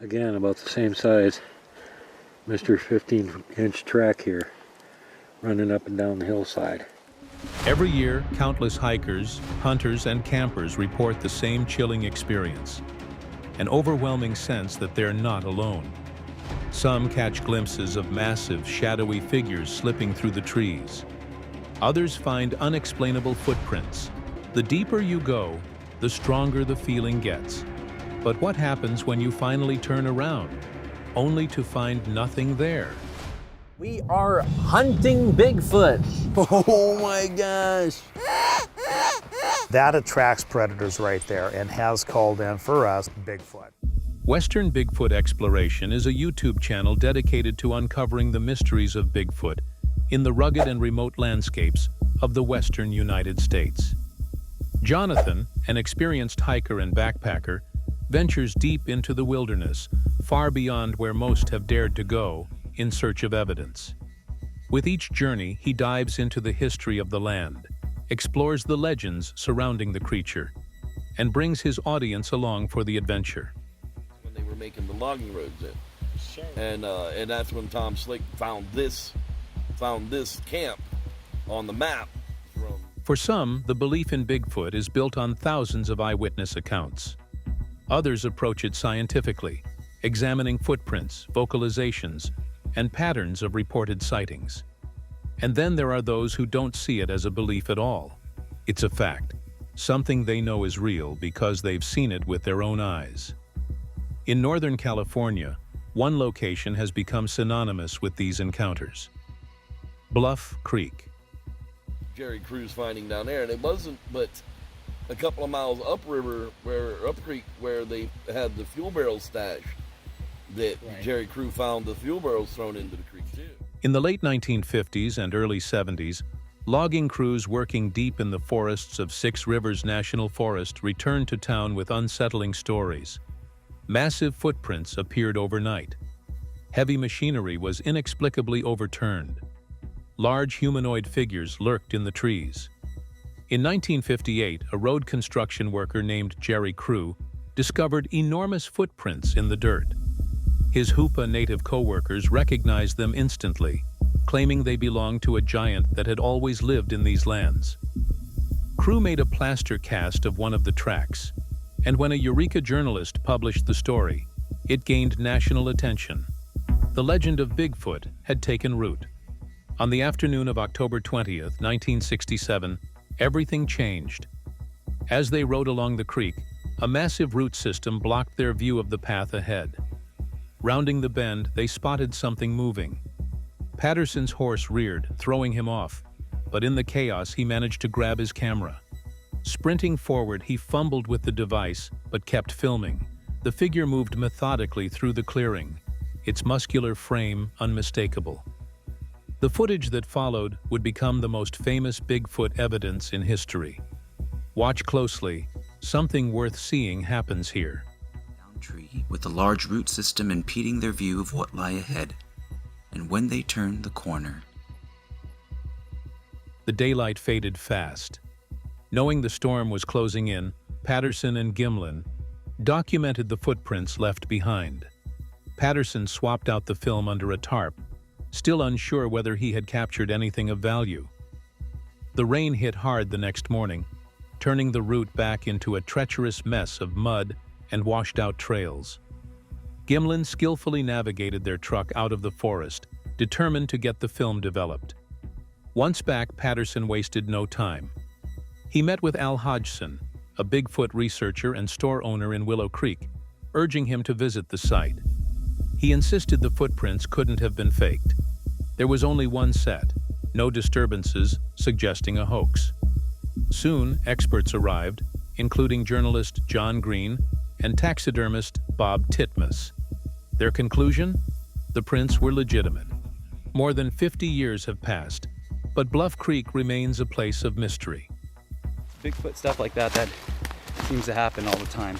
Again, about the same size. Mr. 15-inch track here, running up and down the hillside. Every year, countless hikers, hunters, and campers report the same chilling experience. An overwhelming sense that they're not alone. Some catch glimpses of massive, shadowy figures slipping through the trees. Others find unexplainable footprints. The deeper you go, the stronger the feeling gets. But what happens when you finally turn around, only to find nothing there? We are hunting Bigfoot. Oh my gosh. That attracts predators right there and has called in for us Bigfoot. Western Bigfoot Exploration is a YouTube channel dedicated to uncovering the mysteries of Bigfoot in the rugged and remote landscapes of the western United States. Jonathan, an experienced hiker and backpacker, ventures deep into the wilderness, far beyond where most have dared to go, in search of evidence. With each journey, he dives into the history of the land, explores the legends surrounding the creature, and brings his audience along for the adventure. When they were making the logging roads in, and that's when Tom Slick found this camp on the map. For some, the belief in Bigfoot is built on thousands of eyewitness accounts. Others approach it scientifically, examining footprints, vocalizations, and patterns of reported sightings. And then there are those who don't see it as a belief at all. It's a fact, something they know is real because they've seen it with their own eyes. In Northern California, one location has become synonymous with these encounters: Bluff Creek. Jerry Crew's finding down there, and it wasn't but a couple of miles upriver, up creek, where they had the fuel barrels stashed, that Jerry Crew found the fuel barrels thrown into the creek too. In the late 1950s and early 70s, logging crews working deep in the forests of Six Rivers National Forest returned to town with unsettling stories. Massive footprints appeared overnight. Heavy machinery was inexplicably overturned. Large humanoid figures lurked in the trees. In 1958, a road construction worker named Jerry Crew discovered enormous footprints in the dirt. His Hoopa Native co-workers recognized them instantly, claiming they belonged to a giant that had always lived in these lands. Crew made a plaster cast of one of the tracks, and when a Eureka journalist published the story, it gained national attention. The legend of Bigfoot had taken root. On the afternoon of October 20th, 1967, everything changed. As they rode along the creek, a massive root system blocked their view of the path ahead. Rounding the bend, they spotted something moving. Patterson's horse reared, throwing him off, but in the chaos he managed to grab his camera. Sprinting forward, he fumbled with the device, but kept filming. The figure moved methodically through the clearing, its muscular frame unmistakable. The footage that followed would become the most famous Bigfoot evidence in history. Watch closely. Something worth seeing happens here. Tree with a large root system impeding their view of what lie ahead, and when they turned the corner. The daylight faded fast. Knowing the storm was closing in, Patterson and Gimlin documented the footprints left behind. Patterson swapped out the film under a tarp, still unsure whether he had captured anything of value. The rain hit hard the next morning, turning the route back into a treacherous mess of mud and washed-out trails. Gimlin skillfully navigated their truck out of the forest, determined to get the film developed. Once back, Patterson wasted no time. He met with Al Hodgson, a Bigfoot researcher and store owner in Willow Creek, urging him to visit the site. He insisted the footprints couldn't have been faked. There was only one set, no disturbances, suggesting a hoax. Soon, experts arrived, including journalist John Green and taxidermist Bob Titmus. Their conclusion? The prints were legitimate. More than 50 years have passed, but Bluff Creek remains a place of mystery. Bigfoot stuff like that seems to happen all the time.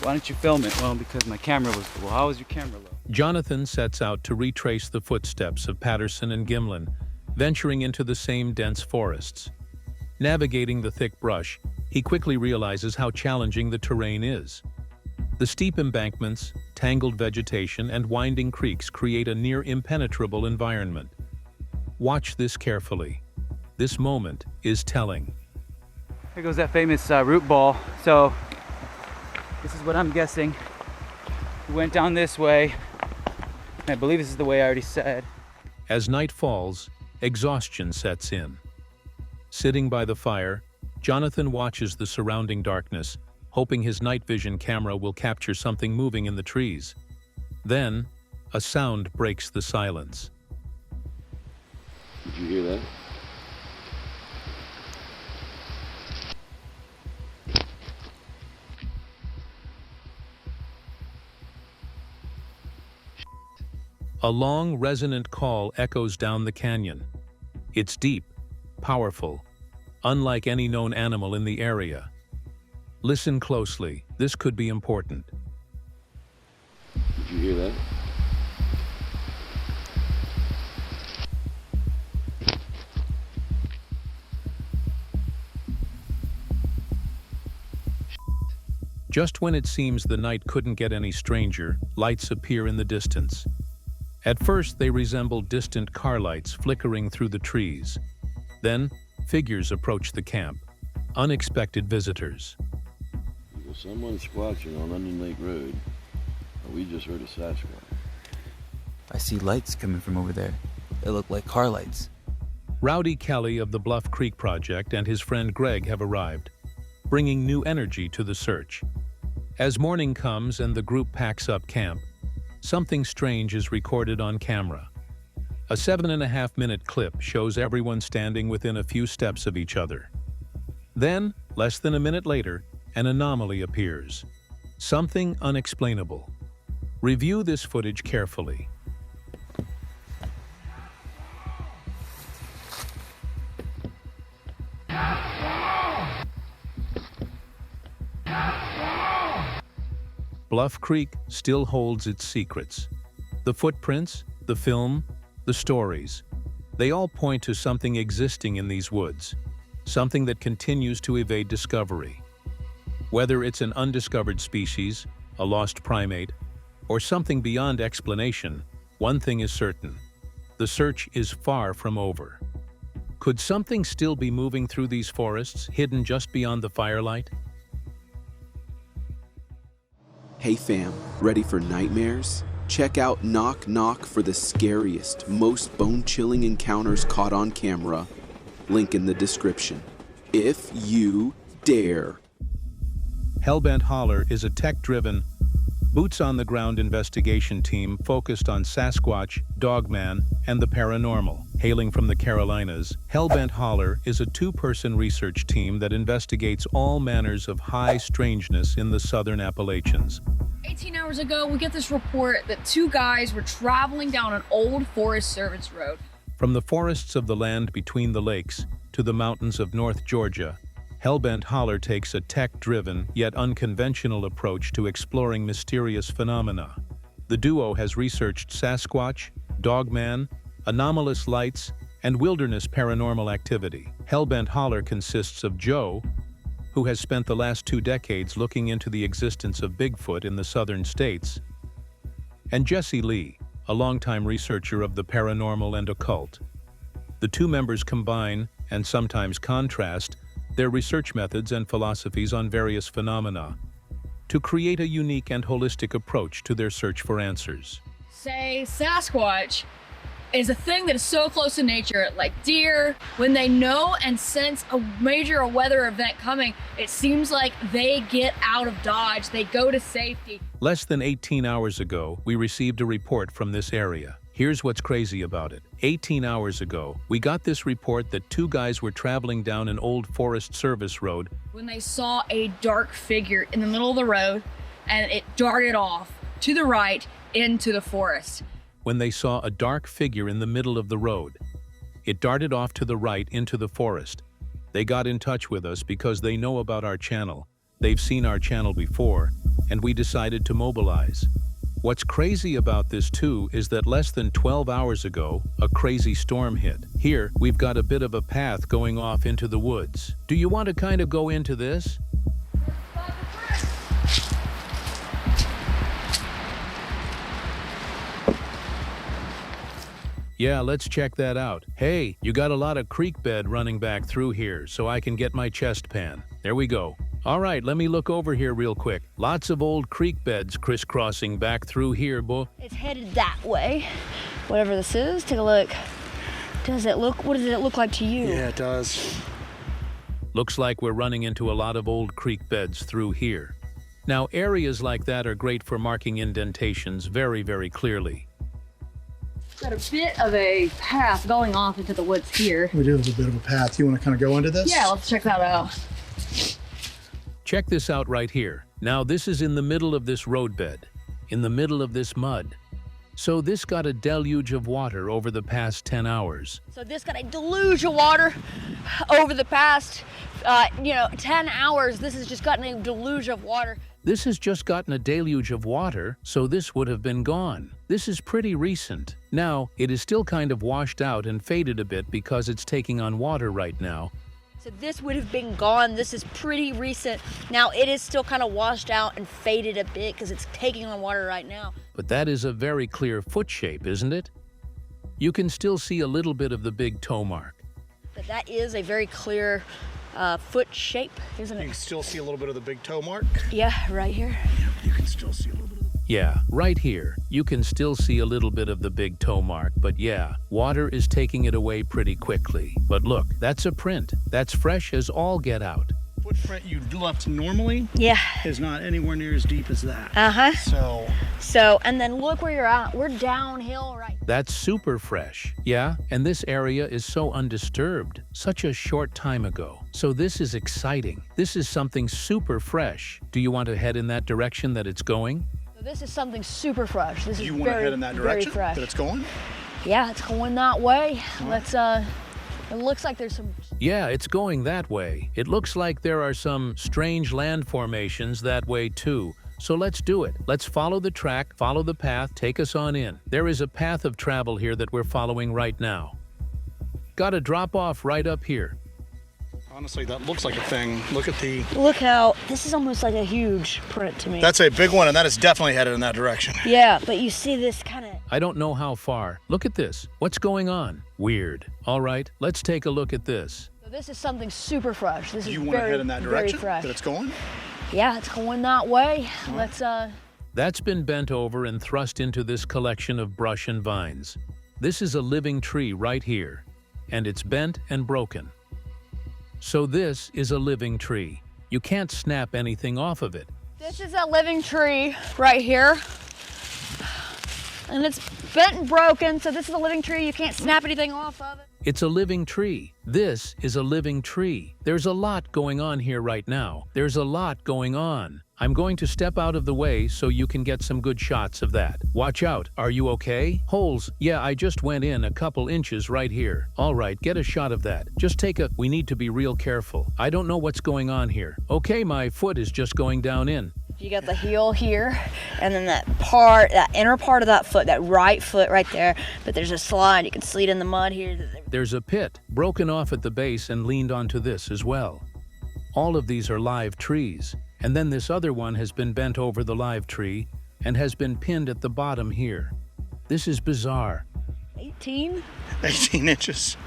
Why don't you film it? Well, because my camera was low. How was your camera low? Jonathan sets out to retrace the footsteps of Patterson and Gimlin, venturing into the same dense forests. Navigating the thick brush, he quickly realizes how challenging the terrain is. The steep embankments, tangled vegetation, and winding creeks create a near impenetrable environment. Watch this carefully. This moment is telling. There goes that famous root ball. So this is what I'm guessing. We went down this way. And I believe this is the way I already said. As night falls, exhaustion sets in. Sitting by the fire, Jonathan watches the surrounding darkness, hoping his night vision camera will capture something moving in the trees. Then, a sound breaks the silence. Did you hear that? A long, resonant call echoes down the canyon. It's deep, powerful, unlike any known animal in the area. Listen closely. This could be important. Did you hear that? Just when it seems the night couldn't get any stranger, lights appear in the distance. At first, they resemble distant car lights flickering through the trees. Then, figures approach the camp. Unexpected visitors. There's someone squatching on Onion Lake Road. We just heard a Sasquatch. I see lights coming from over there. They look like car lights. Rowdy Kelly of the Bluff Creek Project and his friend Greg have arrived, bringing new energy to the search. As morning comes and the group packs up camp, something strange is recorded on camera. A 7.5-minute clip shows everyone standing within a few steps of each other. Then, less than a minute later, an anomaly appears. Something unexplainable. Review this footage carefully. Bluff Creek still holds its secrets. The footprints, the film, the stories, they all point to something existing in these woods, something that continues to evade discovery. Whether it's an undiscovered species, a lost primate, or something beyond explanation, one thing is certain: the search is far from over. Could something still be moving through these forests, hidden just beyond the firelight? Hey fam, ready for nightmares? Check out Knock Knock for the scariest, most bone-chilling encounters caught on camera. Link in the description. If you dare. Hellbent Holler is a tech-driven, boots-on-the-ground investigation team focused on Sasquatch, Dogman, and the paranormal. Hailing from the Carolinas, Hellbent Holler is a two-person research team that investigates all manners of high strangeness in the southern Appalachians. 18 hours ago, we get this report that two guys were traveling down an old Forest Service road. From the forests of the land between the lakes to the mountains of North Georgia, Hellbent Holler takes a tech-driven yet unconventional approach to exploring mysterious phenomena. The duo has researched Sasquatch, Dogman, anomalous lights, and wilderness paranormal activity. Hellbent Holler consists of Joe, who has spent the last 2 decades looking into the existence of Bigfoot in the southern states, and Jesse Lee, a longtime researcher of the paranormal and occult. The two members combine, and sometimes contrast, their research methods and philosophies on various phenomena to create a unique and holistic approach to their search for answers. Say, Sasquatch is a thing that is so close to nature, like deer. When they know and sense a major weather event coming, it seems like they get out of Dodge, they go to safety. Less than 18 hours ago, we received a report from this area. Here's what's crazy about it. 18 hours ago, we got this report that two guys were traveling down an old Forest Service road When they saw a dark figure in the middle of the road, and it darted off to the right into the forest. when they saw a dark figure in the middle of the road. It darted off to the right into the forest. They got in touch with us because they know about our channel. They've seen our channel before, and we decided to mobilize. What's crazy about this too is that less than 12 hours ago, a crazy storm hit. Here, we've got a bit of a path going off into the woods. Do you want to kind of go into this? Yeah, let's check that out. Hey, you got a lot of creek bed running back through here, so I can get my chest pan. There we go. All right, let me look over here real quick. Lots of old creek beds crisscrossing back through here, bo. It's headed that way. Whatever this is, take a look. What does it look like to you? Yeah, it does. Looks like we're running into a lot of old creek beds through here. Now, areas like that are great for marking indentations very, very clearly. Got a bit of a path going off into the woods here. We do have a bit of a path. You want to kind of go into this? Yeah, let's check that out. Check this out right here. Now, this is in the middle of this roadbed, in the middle of this mud. So this got a deluge of water over the past 10 hours. So this got a deluge of water over the past, 10 hours. This has just gotten a deluge of water. This has just gotten a deluge of water, so this would have been gone. This is pretty recent. Now, it is still kind of washed out and faded a bit because it's taking on water right now. So this would have been gone. This is pretty recent. Now it is still kind of washed out and faded a bit because it's taking on water right now. But that is a very clear foot shape, isn't it? You can still see a little bit of the big toe mark. But that is a very clear foot shape, isn't You it? can still see a little bit of the big toe mark. Yeah, right here. You can still see a little bit of the... Yeah, right here. You can still see a little bit of the big toe mark, but yeah, water is taking it away pretty quickly. But look, that's a print. That's fresh as all get out. Footprint you left normally Yeah. is not anywhere near as deep as that. Uh-huh. So, and then look where you're at. We're downhill right. That's super fresh. Yeah, and this area is so undisturbed, such a short time ago. So this is exciting. This is something super fresh. Do you want to head in that direction that it's going? So this is something super fresh. This is You want to head in that direction very fresh. that it's going? Yeah, it's going that way. Let's it looks like there's some... Yeah, it's going that way. It looks like there are some strange land formations that way too. So let's do it. Let's follow the track, follow the path, take us on in. There is a path of travel here that we're following right now. Got to drop off right up here. Honestly, that looks like a thing. Look at the... Look how... This is almost like a huge print to me. That's a big one, and that is definitely headed in that direction. Yeah, but you see this kind of... I don't know how far. Look at this. What's going on? Weird. All right, let's take a look at this. So this is something super fresh. This is You want to very, head in that very direction fresh. that it's going? Yeah, it's going that way. Let's That's been bent over and thrust into this collection of brush and vines. This is a living tree right here, and it's bent and broken. So this is a living tree. You can't snap anything off of it. This is a living tree right here. And it's bent and broken, so this is a living tree. You can't snap anything off of it. It's a living tree. This is a living tree. There's a lot going on here right now. There's a lot going on. I'm going to step out of the way so you can get some good shots of that. Watch out. Are you okay? Holes. Yeah, I just went in a couple inches right here. All right, get a shot of that. Just take a... We need to be real careful. I don't know what's going on here. Okay, my foot is just going down in. You got the heel here, and then that inner part of that foot, that right foot right there. But there's a slide. You can see it in the mud here. There's a pit, broken off at the base and leaned onto this as well. All of these are live trees. And then this other one has been bent over the live tree and has been pinned at the bottom here. This is bizarre. 18? 18 inches.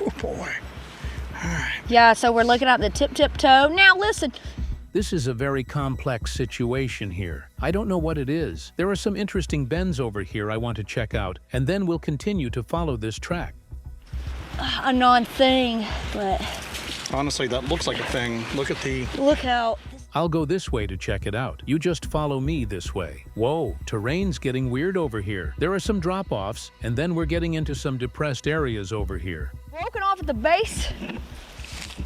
Oh boy. All right. Yeah, so we're looking at the tip toe. Now listen. This is a very complex situation here. I don't know what it is. There are some interesting bends over here I want to check out, and then we'll continue to follow this track. A non-thing, but... Honestly, that looks like a thing. Look at the... Look how... I'll go this way to check it out. You just follow me this way. Whoa, terrain's getting weird over here. There are some drop-offs, and then we're getting into some depressed areas over here. Broken off at the base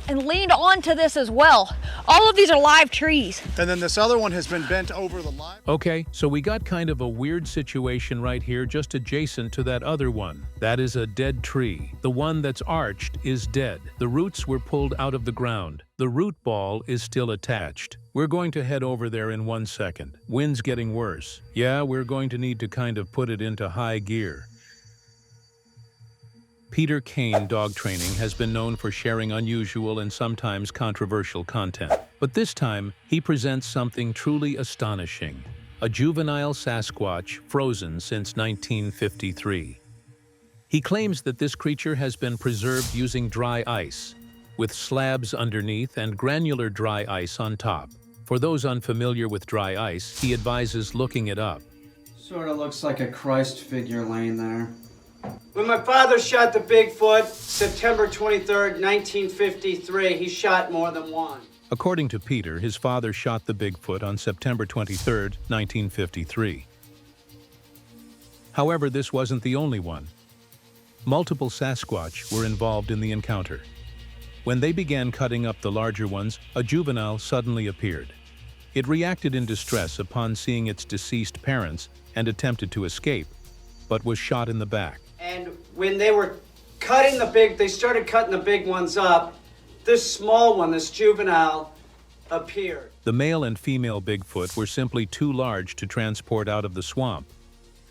and leaned onto this as well. All of these are live trees. And then this other one has been bent over the live... Okay, so we got kind of a weird situation right here just adjacent to that other one. That is a dead tree. The one that's arched is dead. The roots were pulled out of the ground. The root ball is still attached. We're going to head over there in 1 second. Wind's getting worse. Yeah, we're going to need to kind of put it into high gear. Peter Kane Dog Training has been known for sharing unusual and sometimes controversial content. But this time, he presents something truly astonishing. A juvenile Sasquatch frozen since 1953. He claims that this creature has been preserved using dry ice, with slabs underneath and granular dry ice on top. For those unfamiliar with dry ice, he advises looking it up. Sort of looks like a Christ figure laying there. When my father shot the Bigfoot, September 23rd, 1953, he shot more than one. According to Peter, his father shot the Bigfoot on September 23, 1953. However, this wasn't the only one. Multiple Sasquatch were involved in the encounter. When they began cutting up the larger ones, a juvenile suddenly appeared. It reacted in distress upon seeing its deceased parents and attempted to escape, but was shot in the back. And when they were cutting they started cutting the big ones up, this small one, this juvenile, appeared. The male and female Bigfoot were simply too large to transport out of the swamp,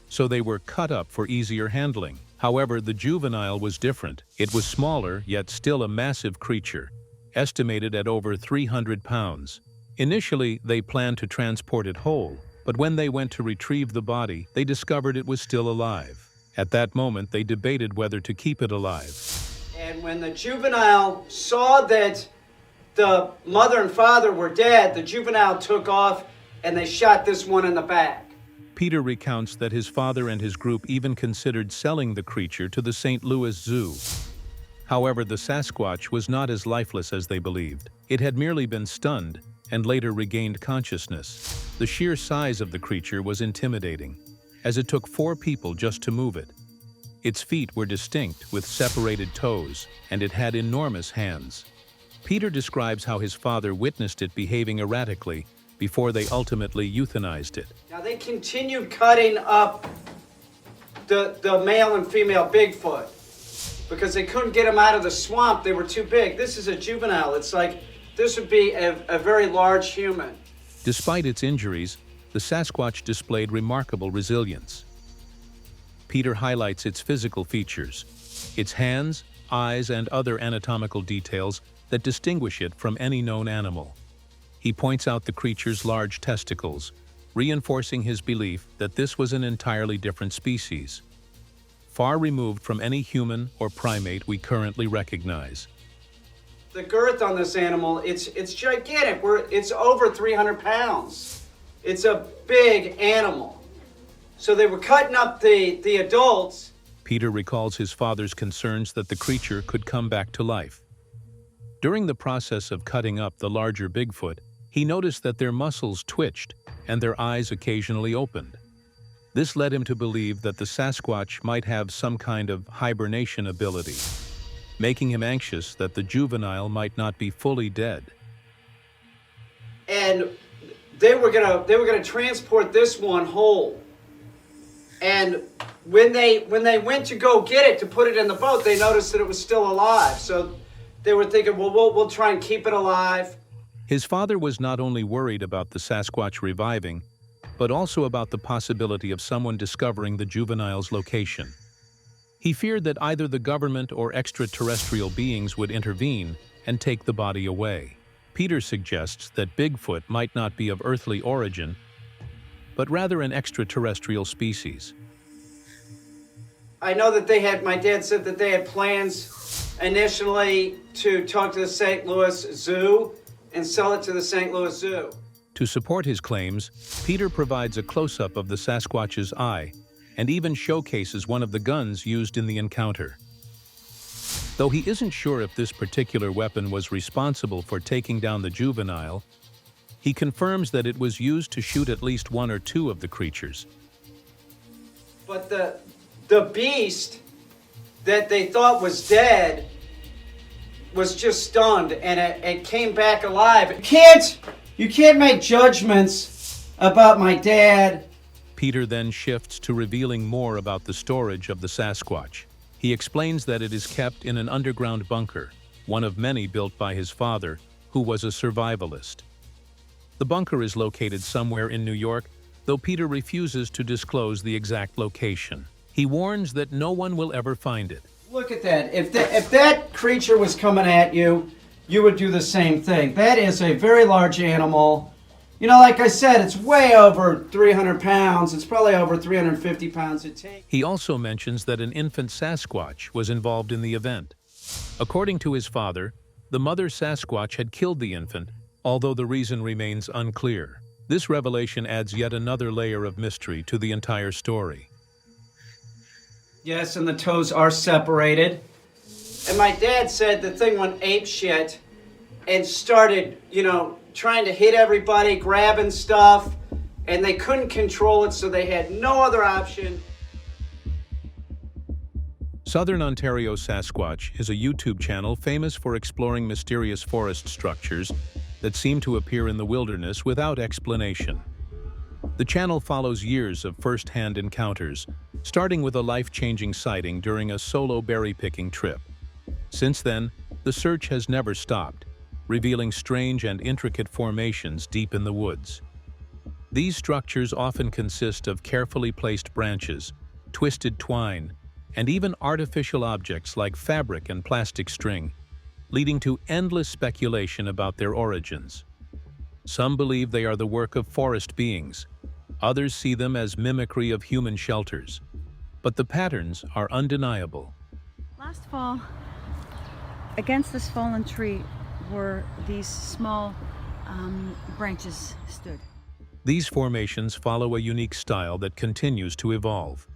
so they were cut up for easier handling. However, the juvenile was different. It was smaller, yet still a massive creature, estimated at over 300 pounds. Initially, they planned to transport it whole, but when they went to retrieve the body, they discovered it was still alive. At that moment, they debated whether to keep it alive. And when the juvenile saw that the mother and father were dead, the juvenile took off and they shot this one in the back. Peter recounts that his father and his group even considered selling the creature to the St. Louis Zoo. However, the Sasquatch was not as lifeless as they believed. It had merely been stunned and later regained consciousness. The sheer size of the creature was intimidating, as it took 4 people just to move it. Its feet were distinct with separated toes, and it had enormous hands. Peter describes how his father witnessed it behaving erratically before they ultimately euthanized it. Now they continued cutting up the male and female Bigfoot because they couldn't get them out of the swamp. They were too big. This is a juvenile. It's like this would be a very large human. Despite its injuries, the Sasquatch displayed remarkable resilience. Peter highlights its physical features, its hands, eyes, and other anatomical details that distinguish it from any known animal. He points out the creature's large testicles, reinforcing his belief that this was an entirely different species, far removed from any human or primate we currently recognize. The girth on this animal, it's gigantic. It's over 300 pounds. It's a big animal. So they were cutting up the adults. Peter recalls his father's concerns that the creature could come back to life. During the process of cutting up the larger Bigfoot, he noticed that their muscles twitched and their eyes occasionally opened. This led him to believe that the Sasquatch might have some kind of hibernation ability, making him anxious that the juvenile might not be fully dead. And they were gonna transport this one whole. And when they went to go get it to put it in the boat, they noticed that it was still alive. So they were thinking, well, we'll try and keep it alive. His father was not only worried about the Sasquatch reviving, but also about the possibility of someone discovering the juvenile's location. He feared that either the government or extraterrestrial beings would intervene and take the body away. Peter suggests that Bigfoot might not be of earthly origin, but rather an extraterrestrial species. I know that my dad said that they had plans initially to talk to the St. Louis Zoo and sell it to the St. Louis Zoo. To support his claims, Peter provides a close-up of the Sasquatch's eye and even showcases one of the guns used in the encounter. Though he isn't sure if this particular weapon was responsible for taking down the juvenile, he confirms that it was used to shoot at least 1 or 2 of the creatures. But the beast that they thought was dead was just stunned, and it came back alive. You can't make judgments about my dad. Peter then shifts to revealing more about the storage of the Sasquatch. He explains that it is kept in an underground bunker, one of many built by his father, who was a survivalist. The bunker is located somewhere in New York, though Peter refuses to disclose the exact location. He warns that no one will ever find it. Look at that. If that creature was coming at you, you would do the same thing. That is a very large animal. You know, like I said, it's way over 300 pounds. It's probably over 350 pounds. He also mentions that an infant Sasquatch was involved in the event. According to his father, the mother Sasquatch had killed the infant, although the reason remains unclear. This revelation adds yet another layer of mystery to the entire story. Yes, and the toes are separated. And my dad said the thing went ape shit and started, you know, trying to hit everybody, grabbing stuff, and they couldn't control it, so they had no other option. Southern Ontario Sasquatch is a YouTube channel famous for exploring mysterious forest structures that seem to appear in the wilderness without explanation. The channel follows years of first-hand encounters, starting with a life-changing sighting during a solo berry-picking trip. Since then, the search has never stopped, revealing strange and intricate formations deep in the woods. These structures often consist of carefully placed branches, twisted twine, and even artificial objects like fabric and plastic string, leading to endless speculation about their origins. Some believe they are the work of forest beings. Others see them as mimicry of human shelters. But the patterns are undeniable. Last fall, against this fallen tree where these small branches stood. These formations follow a unique style that continues to evolve.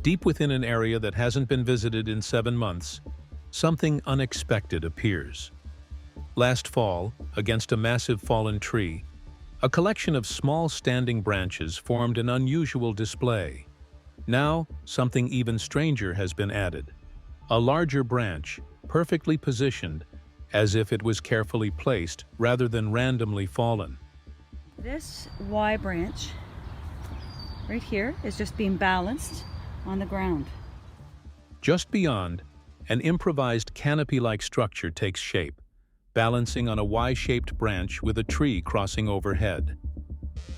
Deep within an area that hasn't been visited in 7 months, something unexpected appears. Last fall, against a massive fallen tree, a collection of small standing branches formed an unusual display. Now, something even stranger has been added. A larger branch, perfectly positioned, as if it was carefully placed rather than randomly fallen. This Y branch right here is just being balanced on the ground. Just beyond, an improvised canopy-like structure takes shape, balancing on a Y-shaped branch with a tree crossing overhead.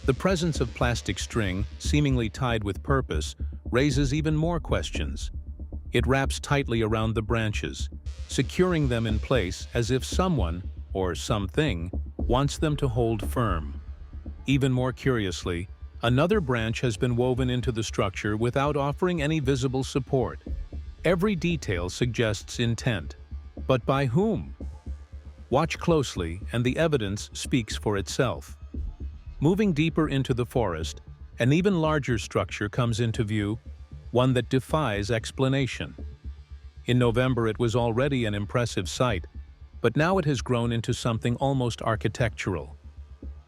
The presence of plastic string, seemingly tied with purpose, raises even more questions. It wraps tightly around the branches, securing them in place as if someone, or something, wants them to hold firm. Even more curiously, another branch has been woven into the structure without offering any visible support. Every detail suggests intent. But by whom? Watch closely, and the evidence speaks for itself. Moving deeper into the forest, an even larger structure comes into view, one that defies explanation. In November, it was already an impressive sight, but now it has grown into something almost architectural.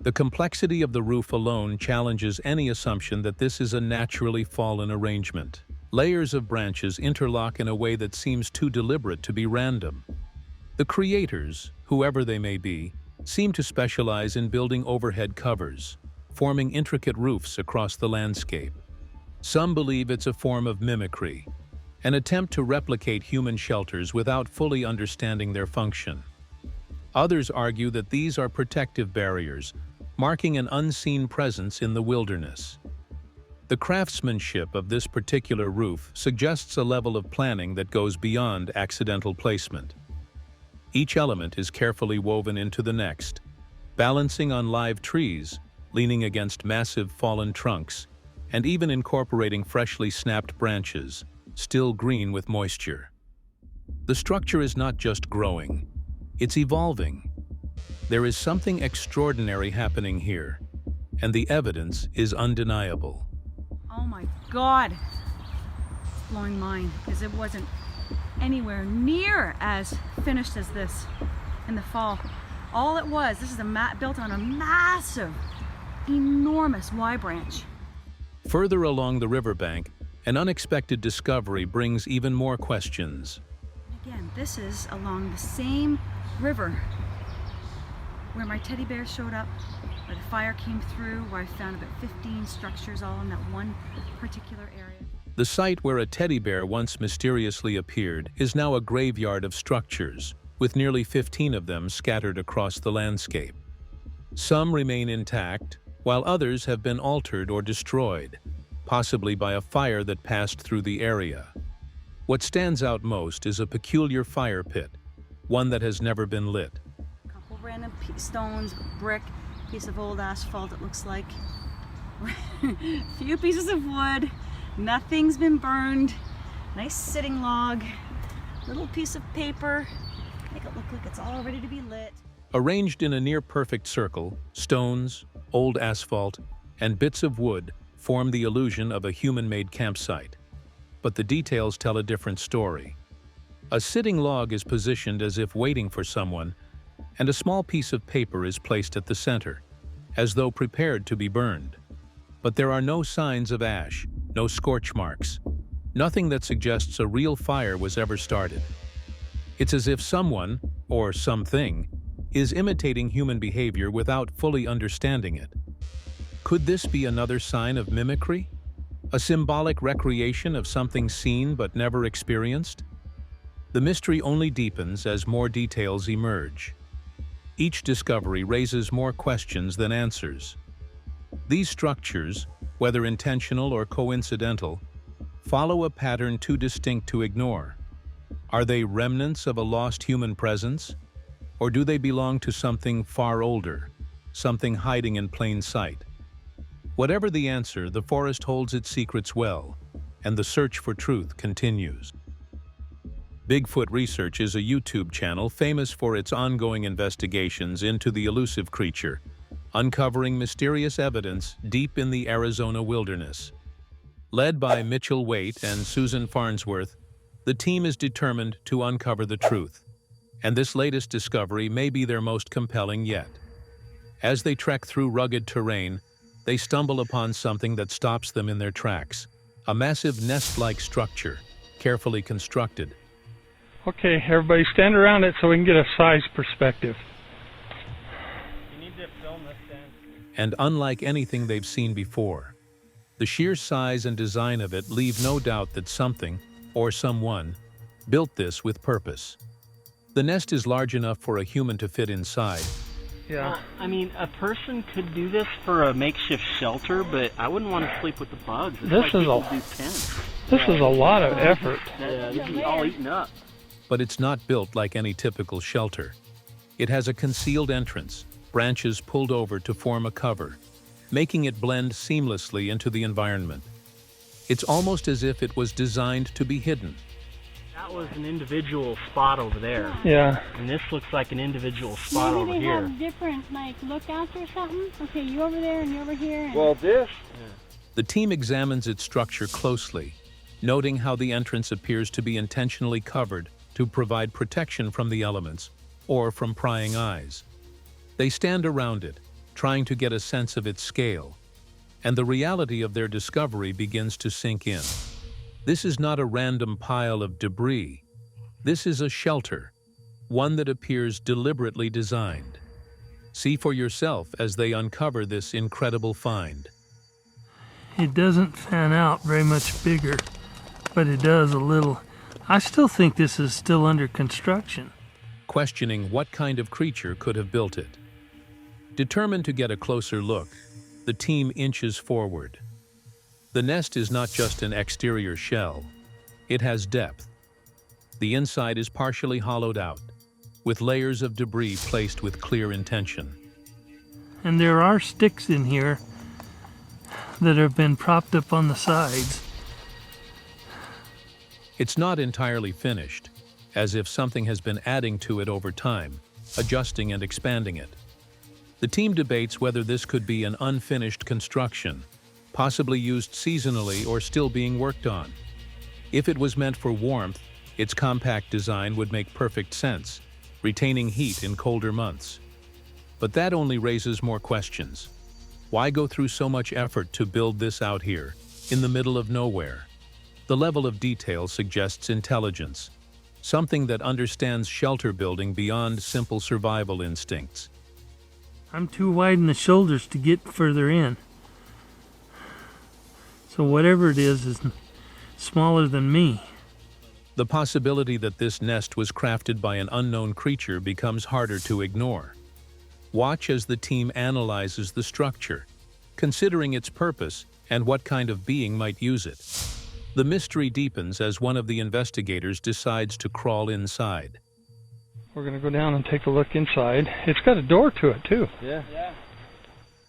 The complexity of the roof alone challenges any assumption that this is a naturally fallen arrangement. Layers of branches interlock in a way that seems too deliberate to be random. The creators, whoever they may be, seem to specialize in building overhead covers, forming intricate roofs across the landscape. Some believe it's a form of mimicry, an attempt to replicate human shelters without fully understanding their function. Others argue that these are protective barriers, marking an unseen presence in the wilderness. The craftsmanship of this particular roof suggests a level of planning that goes beyond accidental placement. Each element is carefully woven into the next, balancing on live trees, leaning against massive fallen trunks, and even incorporating freshly snapped branches, still green with moisture. The structure is not just growing, it's evolving. There is something extraordinary happening here, and the evidence is undeniable. Oh my God! It's blowing mine because it wasn't anywhere near as finished as this in the fall. All it was, this is a mat built on a massive, enormous Y branch. Further along the riverbank, an unexpected discovery brings even more questions. Again, this is along the same river where my teddy bear showed up, where the fire came through, where I found about 15 structures all in that one particular area. The site where a teddy bear once mysteriously appeared is now a graveyard of structures, with nearly 15 of them scattered across the landscape. Some remain intact, while others have been altered or destroyed, possibly by a fire that passed through the area. What stands out most is a peculiar fire pit, one that has never been lit. A couple random stones, brick, Piece of old asphalt, it looks like. A few pieces of wood. Nothing's been burned. Nice sitting log. Little piece of paper. Make it look like it's all ready to be lit. Arranged in a near-perfect circle, stones, old asphalt, and bits of wood form the illusion of a human-made campsite. But the details tell a different story. A sitting log is positioned as if waiting for someone, and a small piece of paper is placed at the center, as though prepared to be burned. But there are no signs of ash, no scorch marks, nothing that suggests a real fire was ever started. It's as if someone, or something, is imitating human behavior without fully understanding it. Could this be another sign of mimicry? A symbolic recreation of something seen but never experienced? The mystery only deepens as more details emerge. Each discovery raises more questions than answers. These structures, whether intentional or coincidental, follow a pattern too distinct to ignore. Are they remnants of a lost human presence? Or do they belong to something far older, something hiding in plain sight? Whatever the answer, the forest holds its secrets well, and the search for truth continues. Bigfoot Research is a YouTube channel famous for its ongoing investigations into the elusive creature, uncovering mysterious evidence deep in the Arizona wilderness. Led by Mitchell Waite and Susan Farnsworth, the team is determined to uncover the truth, and this latest discovery may be their most compelling yet. As they trek through rugged terrain, they stumble upon something that stops them in their tracks, a massive nest-like structure, carefully constructed. Okay, everybody stand around it so we can get a size perspective. You need to film this, Dan. And unlike anything they've seen before, the sheer size and design of it leave no doubt that something, or someone, built this with purpose. The nest is large enough for a human to fit inside. Yeah. Well, I mean, a person could do this for a makeshift shelter, but I wouldn't want to sleep with the bugs. It's like people do tents. This is a lot of effort. Yeah, they'd be all eaten up. But it's not built like any typical shelter. It has a concealed entrance, branches pulled over to form a cover, making it blend seamlessly into the environment. It's almost as if it was designed to be hidden. That was an individual spot over there. Yeah. And this looks like an individual spot over Maybe they here. have different, like, lookouts or something? Okay, you over there and you over here. And... Well, this... The team examines its structure closely, noting how the entrance appears to be intentionally covered to provide protection from the elements or from prying eyes. They stand around it, trying to get a sense of its scale, and the reality of their discovery begins to sink in. This is not a random pile of debris. This is a shelter, one that appears deliberately designed. See for yourself as they uncover this incredible find. It doesn't fan out very much bigger, but it does a little. I still think this is still under construction. Questioning what kind of creature could have built it. Determined to get a closer look, the team inches forward. The nest is not just an exterior shell. It has depth. The inside is partially hollowed out, with layers of debris placed with clear intention. And there are sticks in here that have been propped up on the sides. It's not entirely finished, as if something has been adding to it over time, adjusting and expanding it. The team debates whether this could be an unfinished construction, possibly used seasonally or still being worked on. If it was meant for warmth, its compact design would make perfect sense, retaining heat in colder months. But that only raises more questions. Why go through so much effort to build this out here, in the middle of nowhere? The level of detail suggests intelligence, something that understands shelter building beyond simple survival instincts. I'm too wide in the shoulders to get further in. So whatever it is smaller than me. The possibility that this nest was crafted by an unknown creature becomes harder to ignore. Watch as the team analyzes the structure, considering its purpose and what kind of being might use it. The mystery deepens as one of the investigators decides to crawl inside. We're going to go down and take a look inside. It's got a door to it, too. Yeah.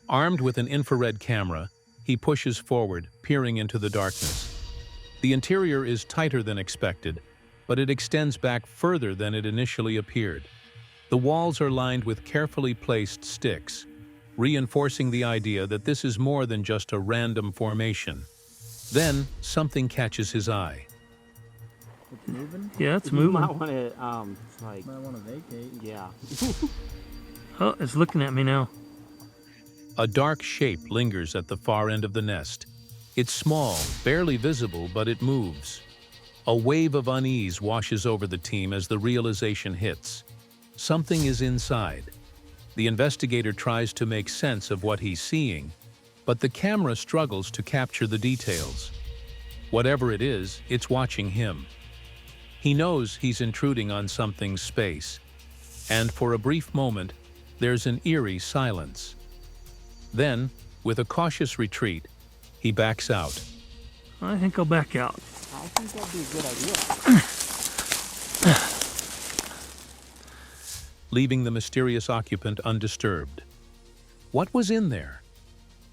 Armed with an infrared camera, he pushes forward, peering into the darkness. The interior is tighter than expected, but it extends back further than it initially appeared. The walls are lined with carefully placed sticks, reinforcing the idea that this is more than just a random formation. Then, something catches his eye. It's moving? Yeah, it's moving. You might want to, might want to vacate. Yeah. Oh, it's looking at me now. A dark shape lingers at the far end of the nest. It's small, barely visible, but it moves. A wave of unease washes over the team as the realization hits. Something is inside. The investigator tries to make sense of what he's seeing, but the camera struggles to capture the details. Whatever it is, it's watching him. He knows he's intruding on something's space, and for a brief moment, there's an eerie silence. Then, with a cautious retreat, he backs out. I think I'll back out. I think that'd be a good idea. Leaving the mysterious occupant undisturbed. What was in there?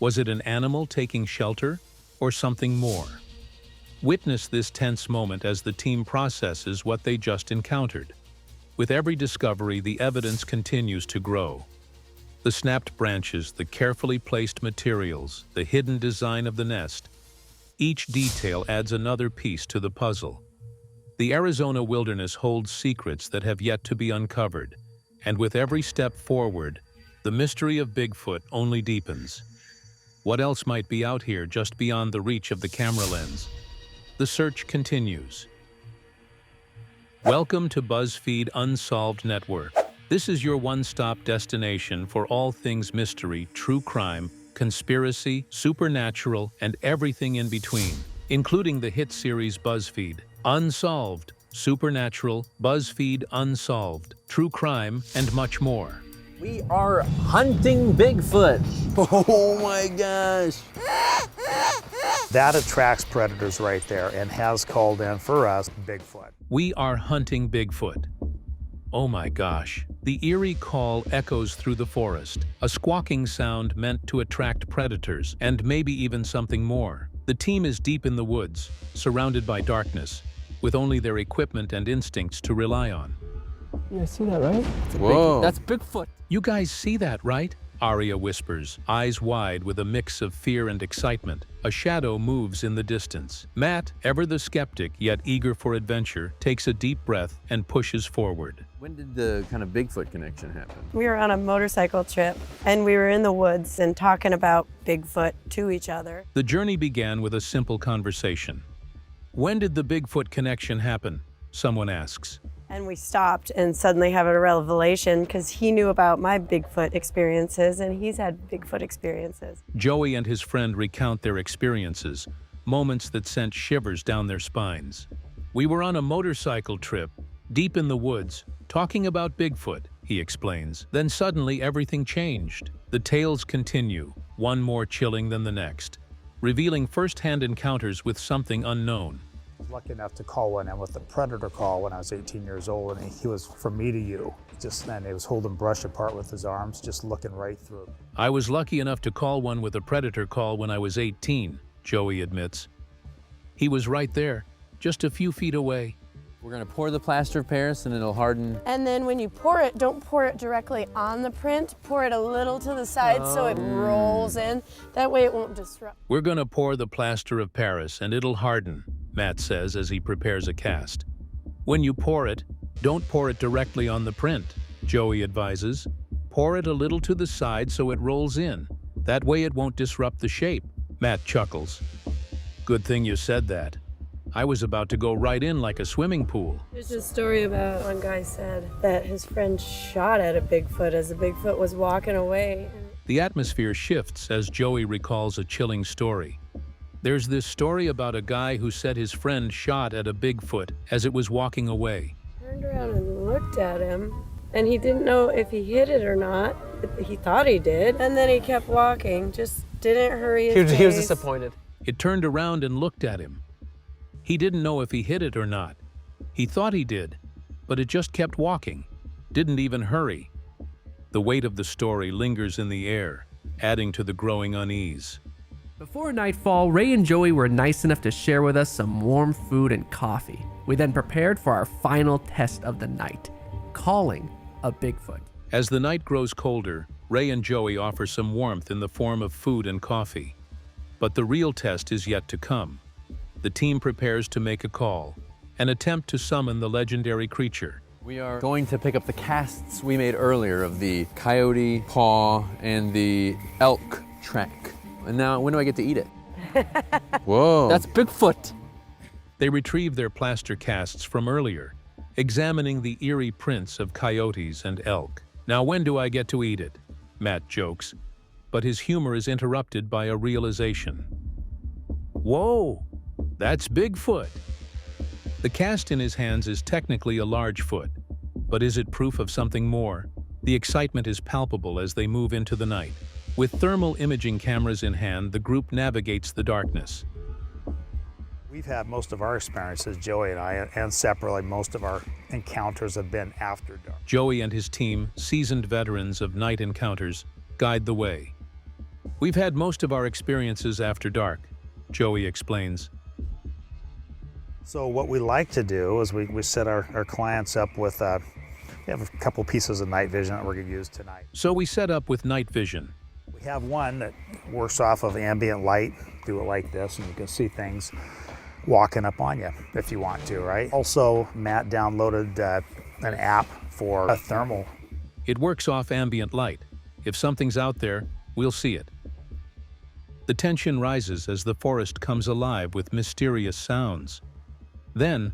Was it an animal taking shelter, or something more? Witness this tense moment as the team processes what they just encountered. With every discovery, the evidence continues to grow. The snapped branches, the carefully placed materials, the hidden design of the nest. Each detail adds another piece to the puzzle. The Arizona wilderness holds secrets that have yet to be uncovered, and with every step forward, the mystery of Bigfoot only deepens. What else might be out here just beyond the reach of the camera lens? The search continues. Welcome to BuzzFeed Unsolved Network. This is your one-stop destination for all things mystery, true crime, conspiracy, supernatural, and everything in between, including the hit series BuzzFeed Unsolved, Supernatural, BuzzFeed Unsolved, True Crime, and much more. We are hunting Bigfoot. Oh my gosh. That attracts predators right there and has called in for us Bigfoot. We are hunting Bigfoot. Oh my gosh. The eerie call echoes through the forest, a squawking sound meant to attract predators, and maybe even something more. The team is deep in the woods, surrounded by darkness, with only their equipment and instincts to rely on. You guys see that, right? Whoa. That's Bigfoot. You guys see that, right? Aria whispers, eyes wide with a mix of fear and excitement. A shadow moves in the distance. Matt, ever the skeptic yet eager for adventure, takes a deep breath and pushes forward. When did the kind of Bigfoot connection happen? We were on a motorcycle trip and we were in the woods and talking about Bigfoot to each other. The journey began with a simple conversation. When did the Bigfoot connection happen? Someone asks. And we stopped and suddenly have a revelation because he knew about my Bigfoot experiences and he's had Bigfoot experiences. Joey and his friend recount their experiences, moments that sent shivers down their spines. We were on a motorcycle trip, deep in the woods, talking about Bigfoot, he explains. Then suddenly everything changed. The tales continue, one more chilling than the next, revealing first-hand encounters with something unknown. I was lucky enough to call one in with a predator call when I was 18 years old, and he was from me to you. And he was holding brush apart with his arms, just looking right through. I was lucky enough to call one with a predator call when I was 18, Joey admits. He was right there, just a few feet away. We're gonna pour the plaster of Paris and it'll harden. And then when you pour it, don't pour it directly on the print. Pour it a little to the side so it rolls in. That way it won't disrupt. We're gonna pour the plaster of Paris and it'll harden, Matt says as he prepares a cast. When you pour it, don't pour it directly on the print, Joey advises. Pour it a little to the side so it rolls in. That way it won't disrupt the shape. Matt chuckles. Good thing you said that. I was about to go right in like a swimming pool. There's a story about one guy said that his friend shot at a Bigfoot as the Bigfoot was walking away. The atmosphere shifts as Joey recalls a chilling story. There's this story about a guy who said his friend shot at a Bigfoot as it was walking away. Turned around and looked at him, and he didn't know if he hit it or not. He thought he did, and then he kept walking, just didn't hurry his pace. He was disappointed. It turned around and looked at him. He didn't know if he hit it or not. He thought he did, but it just kept walking, didn't even hurry. The weight of the story lingers in the air, adding to the growing unease. Before nightfall, Ray and Joey were nice enough to share with us some warm food and coffee. We then prepared for our final test of the night, calling a Bigfoot. As the night grows colder, Ray and Joey offer some warmth in the form of food and coffee. But the real test is yet to come. The team prepares to make a call, an attempt to summon the legendary creature. We are going to pick up the casts we made earlier of the coyote paw and the elk track. And now, when do I get to eat it? Whoa. That's Bigfoot. They retrieve their plaster casts from earlier, examining the eerie prints of coyotes and elk. Now, when do I get to eat it? Matt jokes, but his humor is interrupted by a realization. Whoa, that's Bigfoot. The cast in his hands is technically a large foot, but is it proof of something more? The excitement is palpable as they move into the night. With thermal imaging cameras in hand, the group navigates the darkness. We've had most of our experiences, Joey and I, and separately, most of our encounters have been after dark. Joey and his team, seasoned veterans of night encounters, guide the way. We've had most of our experiences after dark, Joey explains. So what we like to do is we set our clients up with, we have a couple pieces of night vision that we're going to use tonight. So we set up with night vision. We have one that works off of ambient light, do it like this, and you can see things walking up on you if you want to, right? Also, Matt downloaded an app for a thermal. It works off ambient light. If something's out there, we'll see it. The tension rises as the forest comes alive with mysterious sounds. Then,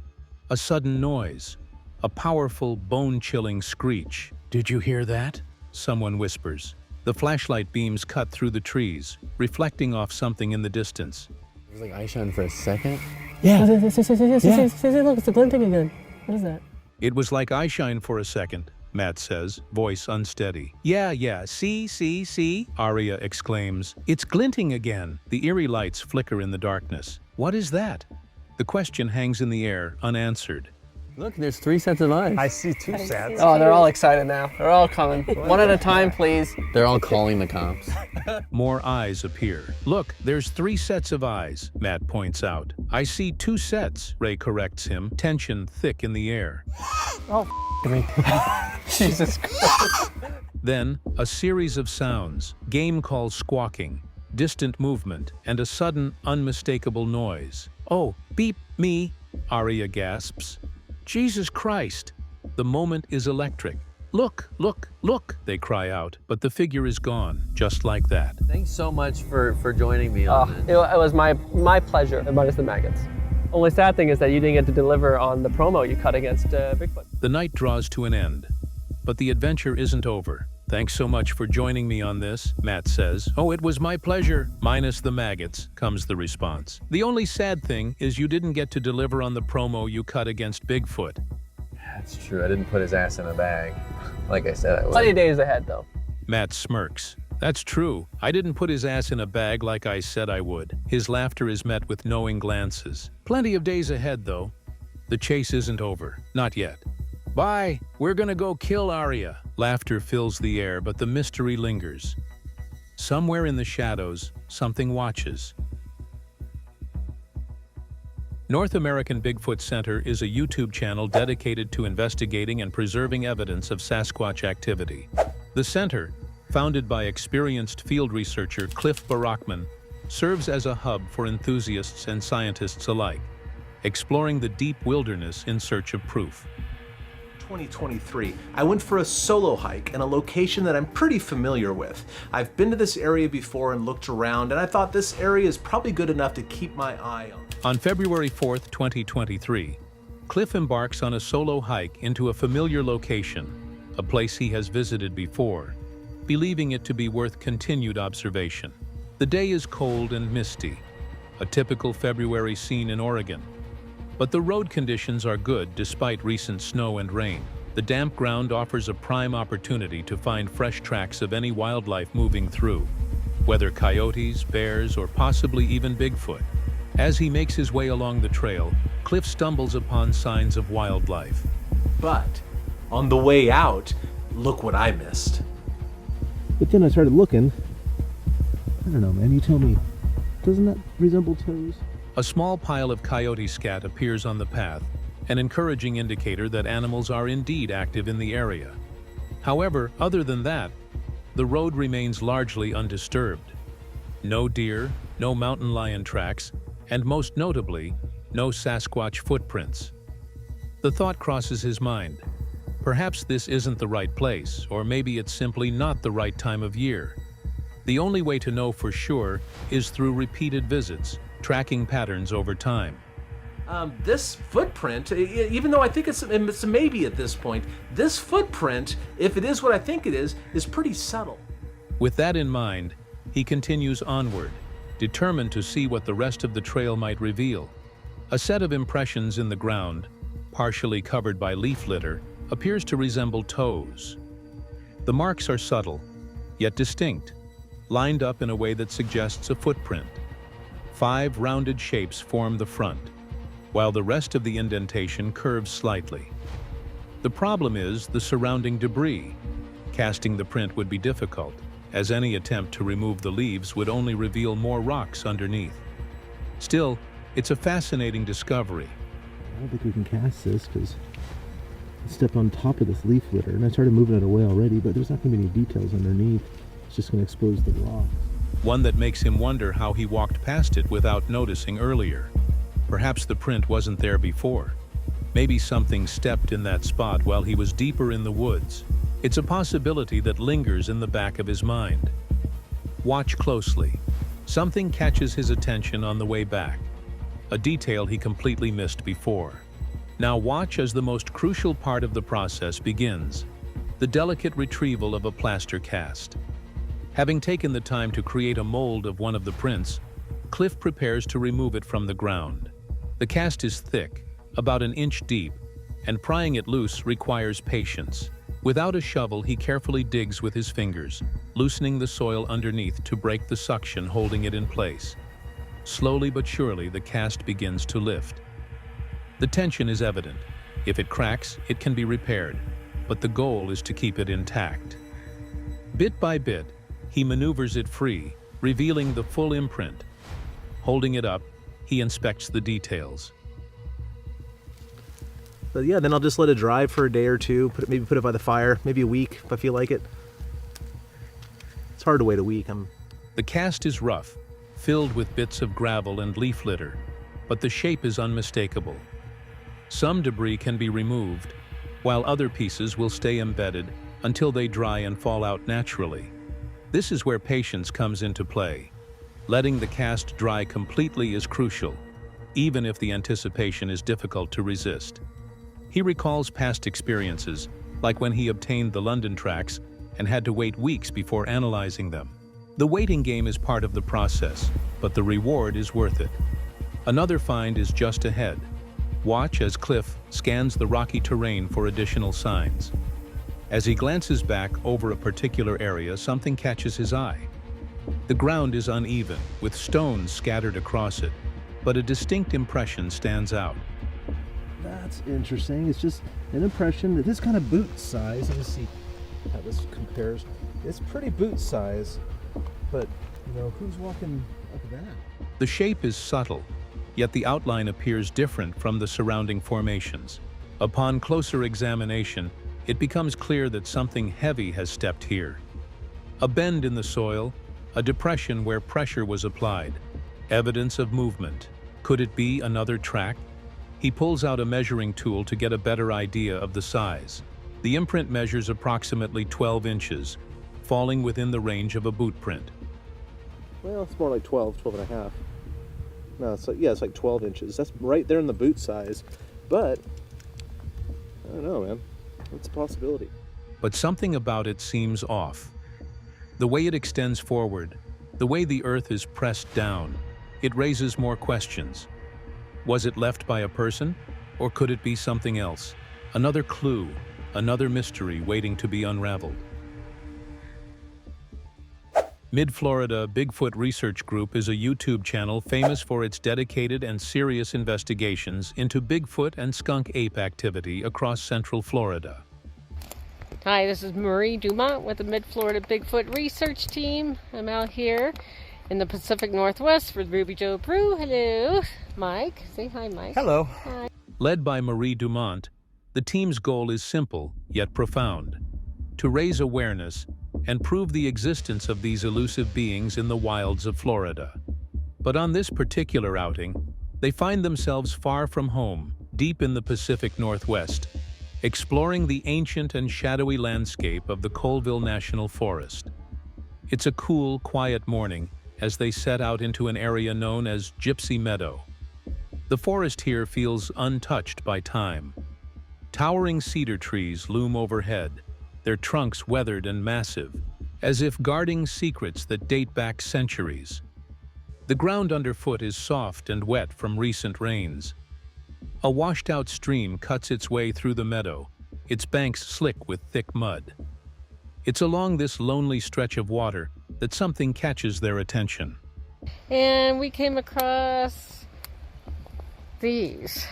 a sudden noise, a powerful, bone-chilling screech. Did you hear that? Someone whispers. The flashlight beams cut through the trees, reflecting off something in the distance. It was like eye shine for a second. Yeah. Look, it's a glinting again. What is that? It was like eye shine for a second, Matt says, voice unsteady. Yeah, see, Aria exclaims. It's glinting again. The eerie lights flicker in the darkness. What is that? The question hangs in the air, unanswered. Look, there's 3 sets of eyes. I see 2 sets. Oh, they're all excited now. They're all coming. One at a time, please. They're all calling the cops. More eyes appear. Look, there's 3 sets of eyes, Matt points out. I see 2 sets, Ray corrects him, tension thick in the air. Oh, me. Jesus Christ. Then, a series of sounds, game calls squawking, distant movement, and a sudden, unmistakable noise. Oh, beep me, Aria gasps. Jesus Christ! The moment is electric. Look, they cry out, but the figure is gone, just like that. Thanks so much for joining me on this. It was my pleasure, minus the maggots. Only sad thing is that you didn't get to deliver on the promo you cut against Bigfoot. The night draws to an end, but the adventure isn't over. Thanks so much for joining me on this, Matt says. Oh, it was my pleasure. Minus the maggots, comes the response. The only sad thing is you didn't get to deliver on the promo you cut against Bigfoot. That's true. I didn't put his ass in a bag. Like I said I would. Plenty of days ahead, though. Matt smirks. That's true. I didn't put his ass in a bag like I said I would. His laughter is met with knowing glances. Plenty of days ahead, though. The chase isn't over. Not yet. Bye. We're gonna go kill Aria. Laughter fills the air, but the mystery lingers. Somewhere in the shadows, something watches. North American Bigfoot Center is a YouTube channel dedicated to investigating and preserving evidence of Sasquatch activity. The center, founded by experienced field researcher Cliff Barackman, serves as a hub for enthusiasts and scientists alike, exploring the deep wilderness in search of proof. 2023, I went for a solo hike in a location that I'm pretty familiar with. I've been to this area before and looked around, and I thought this area is probably good enough to keep my eye on. On February 4th, 2023, Cliff embarks on a solo hike into a familiar location, a place he has visited before, believing it to be worth continued observation. The day is cold and misty, a typical February scene in Oregon. But the road conditions are good despite recent snow and rain. The damp ground offers a prime opportunity to find fresh tracks of any wildlife moving through, whether coyotes, bears, or possibly even Bigfoot. As he makes his way along the trail, Cliff stumbles upon signs of wildlife. But on the way out, look what I missed. But then I started looking, don't know, man. You tell me. Doesn't that resemble toes? A small pile of coyote scat appears on the path, an encouraging indicator that animals are indeed active in the area. However, other than that, the road remains largely undisturbed. No deer, no mountain lion tracks, and most notably, no Sasquatch footprints. The thought crosses his mind. Perhaps this isn't the right place, or maybe it's simply not the right time of year. The only way to know for sure is through repeated visits, tracking patterns over time. This footprint, even though I think it's a maybe at this point, this footprint, if it is what I think it is pretty subtle. With that in mind, he continues onward, determined to see what the rest of the trail might reveal. A set of impressions in the ground, partially covered by leaf litter, appears to resemble toes. The marks are subtle, yet distinct, lined up in a way that suggests a footprint. 5 rounded shapes form the front, while the rest of the indentation curves slightly. The problem is the surrounding debris. Casting the print would be difficult, as any attempt to remove the leaves would only reveal more rocks underneath. Still, it's a fascinating discovery. I don't think we can cast this because I stepped on top of this leaf litter and I started moving it away already, but there's not going to be any details underneath. It's just going to expose the rock. One that makes him wonder how he walked past it without noticing earlier. Perhaps the print wasn't there before. Maybe something stepped in that spot while he was deeper in the woods. It's a possibility that lingers in the back of his mind. Watch closely. Something catches his attention on the way back, a detail he completely missed before. Now watch as the most crucial part of the process begins, the delicate retrieval of a plaster cast. Having taken the time to create a mold of one of the prints, Cliff prepares to remove it from the ground. The cast is thick, about an inch deep, and prying it loose requires patience. Without a shovel, he carefully digs with his fingers, loosening the soil underneath to break the suction holding it in place. Slowly but surely, the cast begins to lift. The tension is evident. If it cracks, it can be repaired, but the goal is to keep it intact. Bit by bit, he maneuvers it free, revealing the full imprint. Holding it up, he inspects the details. But yeah, then I'll just let it dry for a day or two, maybe put it by the fire, maybe a week if I feel like it. It's hard to wait a week. The cast is rough, filled with bits of gravel and leaf litter, but the shape is unmistakable. Some debris can be removed, while other pieces will stay embedded until they dry and fall out naturally. This is where patience comes into play. Letting the cast dry completely is crucial, even if the anticipation is difficult to resist. He recalls past experiences, like when he obtained the London tracks and had to wait weeks before analyzing them. The waiting game is part of the process, but the reward is worth it. Another find is just ahead. Watch as Cliff scans the rocky terrain for additional signs. As he glances back over a particular area, something catches his eye. The ground is uneven, with stones scattered across it, but a distinct impression stands out. That's interesting. It's just an impression that this kind of boot size. Let me see how this compares. It's pretty boot size, but who's walking up that? The shape is subtle, yet the outline appears different from the surrounding formations. Upon closer examination, it becomes clear that something heavy has stepped here. A bend in the soil, a depression where pressure was applied, evidence of movement. Could it be another track? He pulls out a measuring tool to get a better idea of the size. The imprint measures approximately 12 inches, falling within the range of a boot print. Well, it's more like 12 and a half. No, it's like 12 inches. That's right there in the boot size. But, I don't know, man. It's a possibility. But something about it seems off. The way it extends forward, the way the earth is pressed down, it raises more questions. Was it left by a person, or could it be something else? Another clue, another mystery waiting to be unraveled. Mid-Florida Bigfoot Research Group is a YouTube channel famous for its dedicated and serious investigations into Bigfoot and skunk ape activity across Central Florida. Hi, this is Marie Dumont with the Mid-Florida Bigfoot Research Team. I'm out here in the Pacific Northwest for Ruby Joe Prue. Hello. Mike. Say hi, Mike. Hello. Hi. Led by Marie Dumont, the team's goal is simple yet profound: to raise awareness and prove the existence of these elusive beings in the wilds of Florida. But on this particular outing, they find themselves far from home, deep in the Pacific Northwest, exploring the ancient and shadowy landscape of the Colville National Forest. It's a cool, quiet morning as they set out into an area known as Gypsy Meadow. The forest here feels untouched by time. Towering cedar trees loom overhead, their trunks weathered and massive, as if guarding secrets that date back centuries. The ground underfoot is soft and wet from recent rains. A washed-out stream cuts its way through the meadow, its banks slick with thick mud. It's along this lonely stretch of water that something catches their attention. And we came across these.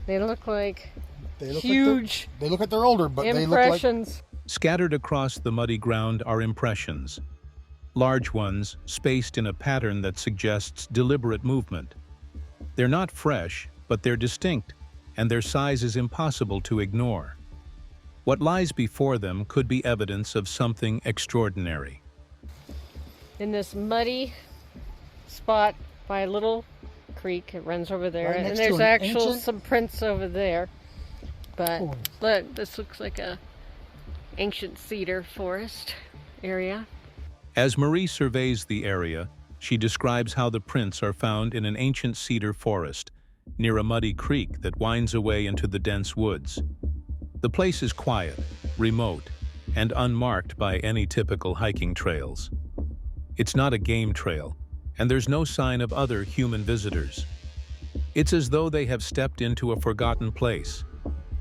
They look like huge they look like they're older, but impressions. They look like... Scattered across the muddy ground are impressions. Large ones, spaced in a pattern that suggests deliberate movement. They're not fresh, but they're distinct, and their size is impossible to ignore. What lies before them could be evidence of something extraordinary. In this muddy spot by a little creek, it runs over there, Right and next to there's some prints over there. But look, this looks like a ancient cedar forest area. As Marie surveys the area, she describes how the prints are found in an ancient cedar forest near a muddy creek that winds away into the dense woods. The place is quiet, remote, and unmarked by any typical hiking trails. It's not a game trail, and there's no sign of other human visitors. It's as though they have stepped into a forgotten place.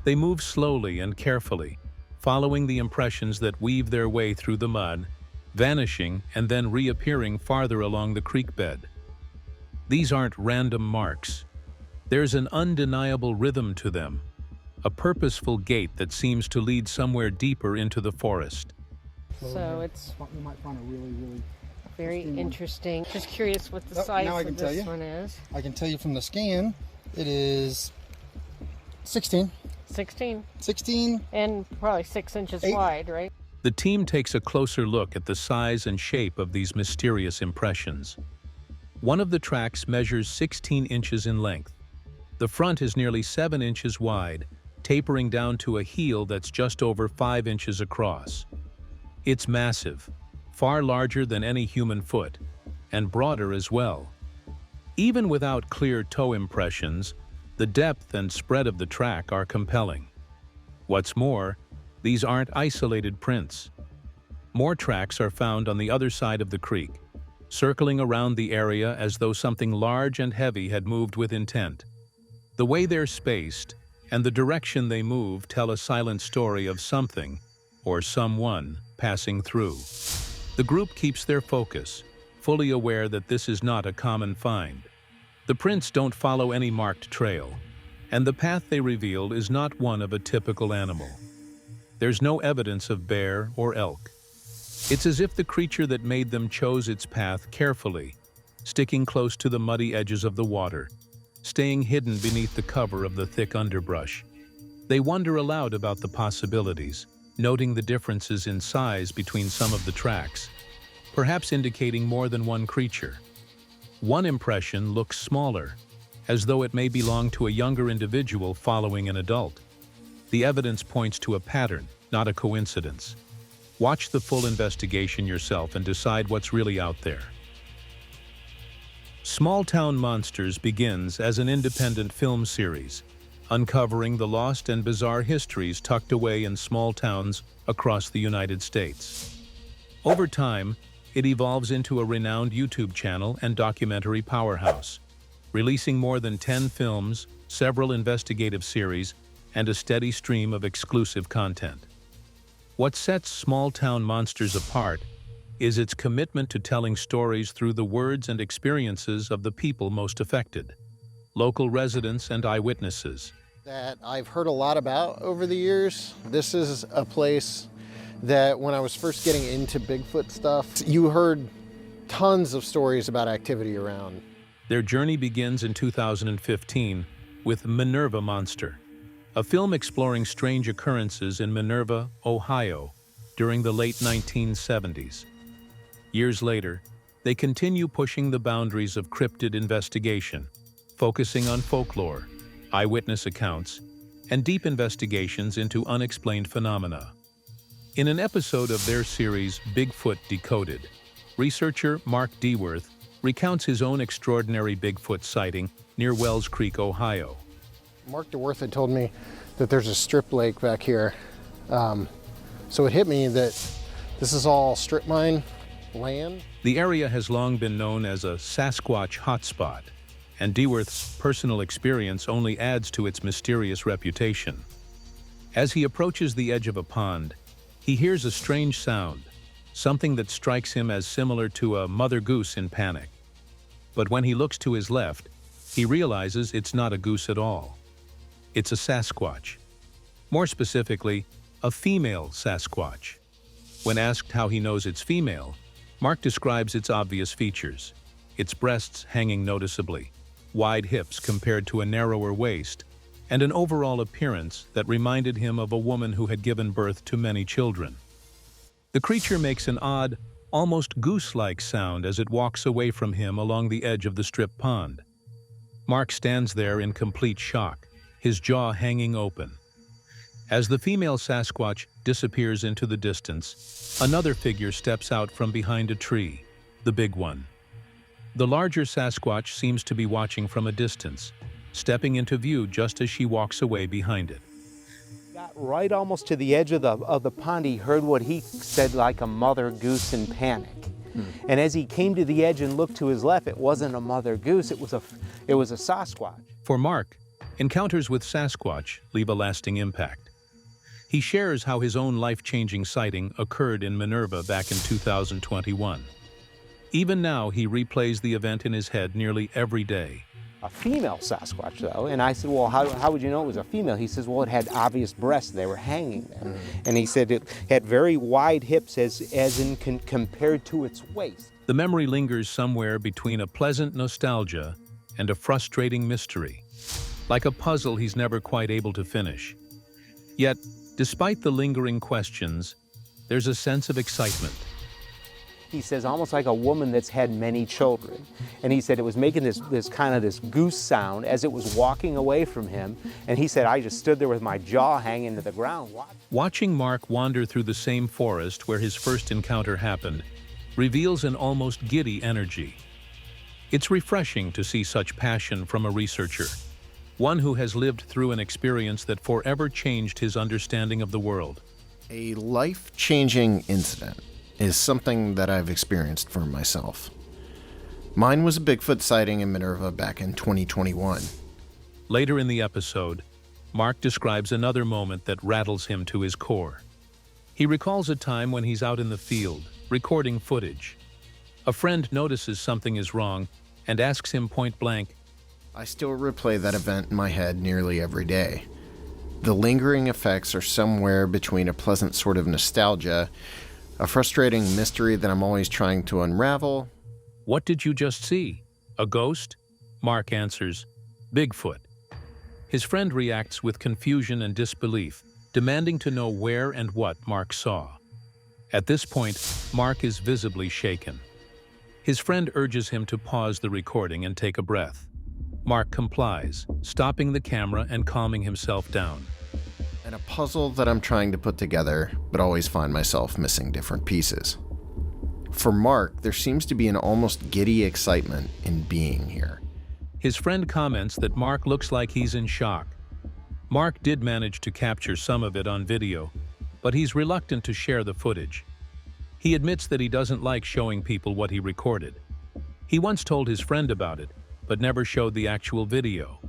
They move slowly and carefully, following the impressions that weave their way through the mud, vanishing and then reappearing farther along the creek bed. These aren't random marks. There's an undeniable rhythm to them, a purposeful gait that seems to lead somewhere deeper into the forest. So it's You might find a really very interesting. Just curious what the size of this one is. I can tell you from the scan, it is 16. 16. 16. And probably 6 inches wide, right? The team takes a closer look at the size and shape of these mysterious impressions. One of the tracks measures 16 inches in length. The front is nearly 7 inches wide, tapering down to a heel that's just over 5 inches across. It's massive, far larger than any human foot, and broader as well. Even without clear toe impressions, the depth and spread of the track are compelling. What's more, these aren't isolated prints. More tracks are found on the other side of the creek, circling around the area as though something large and heavy had moved with intent. The way they're spaced and the direction they move tell a silent story of something, or someone, passing through. The group keeps their focus, fully aware that this is not a common find. The prints don't follow any marked trail, and the path they revealed is not one of a typical animal. There's no evidence of bear or elk. It's as if the creature that made them chose its path carefully, sticking close to the muddy edges of the water, staying hidden beneath the cover of the thick underbrush. They wonder aloud about the possibilities, noting the differences in size between some of the tracks, perhaps indicating more than one creature. One impression looks smaller, as though it may belong to a younger individual following an adult. The evidence points to a pattern, not a coincidence. Watch the full investigation yourself and decide what's really out there. Small Town Monsters begins as an independent film series, uncovering the lost and bizarre histories tucked away in small towns across the United States. Over time, it evolves into a renowned YouTube channel and documentary powerhouse, releasing more than 10 films, several investigative series, and a steady stream of exclusive content. What sets Small Town Monsters apart is its commitment to telling stories through the words and experiences of the people most affected, local residents and eyewitnesses. That I've heard a lot about over the years. This is a place that when I was first getting into Bigfoot stuff, you heard tons of stories about activity around. Their journey begins in 2015 with Minerva Monster, a film exploring strange occurrences in Minerva, Ohio, during the late 1970s. Years later, they continue pushing the boundaries of cryptid investigation, focusing on folklore, eyewitness accounts, and deep investigations into unexplained phenomena. In an episode of their series Bigfoot Decoded, researcher Mark Deworth recounts his own extraordinary Bigfoot sighting near Wells Creek, Ohio. Mark DeWorth had told me that there's a strip lake back here. So it hit me that this is all strip mine land. The area has long been known as a Sasquatch hotspot, and Deworth's personal experience only adds to its mysterious reputation. As he approaches the edge of a pond, he hears a strange sound, something that strikes him as similar to a mother goose in panic. But when he looks to his left, he realizes it's not a goose at all. It's a Sasquatch. More specifically, a female Sasquatch. When asked how he knows it's female, Mark describes its obvious features: its breasts hanging noticeably, wide hips compared to a narrower waist, and an overall appearance that reminded him of a woman who had given birth to many children. The creature makes an odd, almost goose-like sound as it walks away from him along the edge of the strip pond. Mark stands there in complete shock, his jaw hanging open. As the female Sasquatch disappears into the distance, another figure steps out from behind a tree, the big one. The larger Sasquatch seems to be watching from a distance, stepping into view just as she walks away behind it. Got right almost to the edge of the pond, he heard what he said like a mother goose in panic. And as he came to the edge and looked to his left, it wasn't a mother goose, it was a Sasquatch. For Mark, encounters with Sasquatch leave a lasting impact. He shares how his own life-changing sighting occurred in Minerva back in 2021. Even now, he replays the event in his head nearly every day. A female Sasquatch, though, and I said, well, how would you know it was a female? He says, well, it had obvious breasts, they were hanging there. And he said it had very wide hips as in compared to its waist. The memory lingers somewhere between a pleasant nostalgia and a frustrating mystery, like a puzzle he's never quite able to finish. Yet, despite the lingering questions, there's a sense of excitement. He says almost like a woman that's had many children. And he said it was making this kind of goose sound as it was walking away from him. And he said, I just stood there with my jaw hanging to the ground. Watching Mark wander through the same forest where his first encounter happened reveals an almost giddy energy. It's refreshing to see such passion from a researcher, one who has lived through an experience that forever changed his understanding of the world. A life-changing incident is something that I've experienced for myself. Mine was a Bigfoot sighting in Minerva back in 2021. Later in the episode, Mark describes another moment that rattles him to his core. He recalls a time when he's out in the field, recording footage. A friend notices something is wrong and asks him point blank, I still replay that event in my head nearly every day. The lingering effects are somewhere between a pleasant sort of nostalgia, a frustrating mystery that I'm always trying to unravel. What did you just see? A ghost? Mark answers, Bigfoot. His friend reacts with confusion and disbelief, demanding to know where and what Mark saw. At this point, Mark is visibly shaken. His friend urges him to pause the recording and take a breath. Mark complies, stopping the camera and calming himself down. And a puzzle that I'm trying to put together, but always find myself missing different pieces. For Mark, there seems to be an almost giddy excitement in being here. His friend comments that Mark looks like he's in shock. Mark did manage to capture some of it on video, but he's reluctant to share the footage. He admits that he doesn't like showing people what he recorded. He once told his friend about it, but never showed the actual video.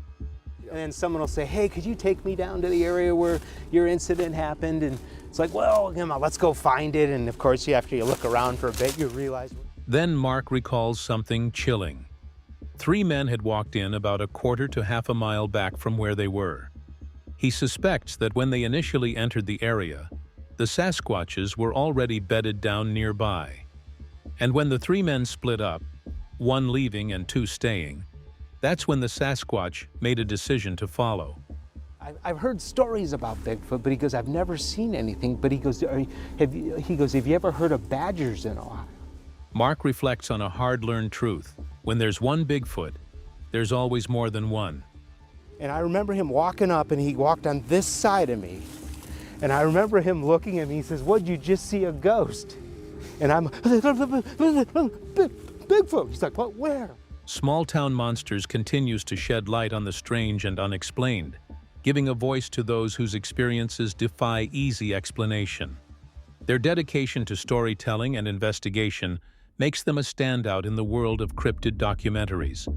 And then someone will say, hey, could you take me down to the area where your incident happened? And it's like, well, come on, let's go find it. And of course, after you look around for a bit, you realize. Then Mark recalls something chilling. 3 men had walked in about a quarter to half a mile back from where they were. He suspects that when they initially entered the area, the Sasquatches were already bedded down nearby. And when the three men split up, one leaving and two staying, that's when the Sasquatch made a decision to follow. I've heard stories about Bigfoot, but he goes, I've never seen anything. But he goes, have you ever heard of badgers in Ohio? Mark reflects on a hard-learned truth. When there's one Bigfoot, there's always more than one. And I remember him walking up, and he walked on this side of me. And I remember him looking at me, he says, what'd you just see, a ghost? And I'm, Bigfoot. He's like, what, where? Small-town Monsters continues to shed light on the strange and unexplained, giving a voice to those whose experiences defy easy explanation. Their dedication to storytelling and investigation makes them a standout in the world of cryptid documentaries.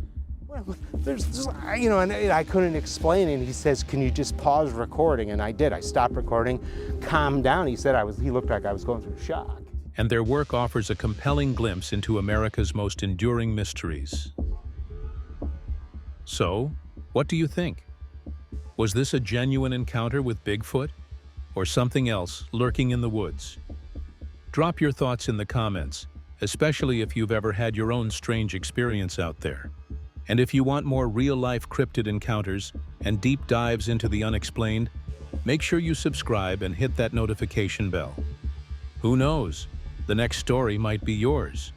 Well, there's and I couldn't explain it. And he says, can you just pause recording? And I did. I stopped recording, calmed down. He said he looked like I was going through shock. And their work offers a compelling glimpse into America's most enduring mysteries. So, what do you think? Was this a genuine encounter with Bigfoot, or something else lurking in the woods? Drop your thoughts in the comments, especially if you've ever had your own strange experience out there. And if you want more real-life cryptid encounters and deep dives into the unexplained, make sure you subscribe and hit that notification bell. Who knows? The next story might be yours.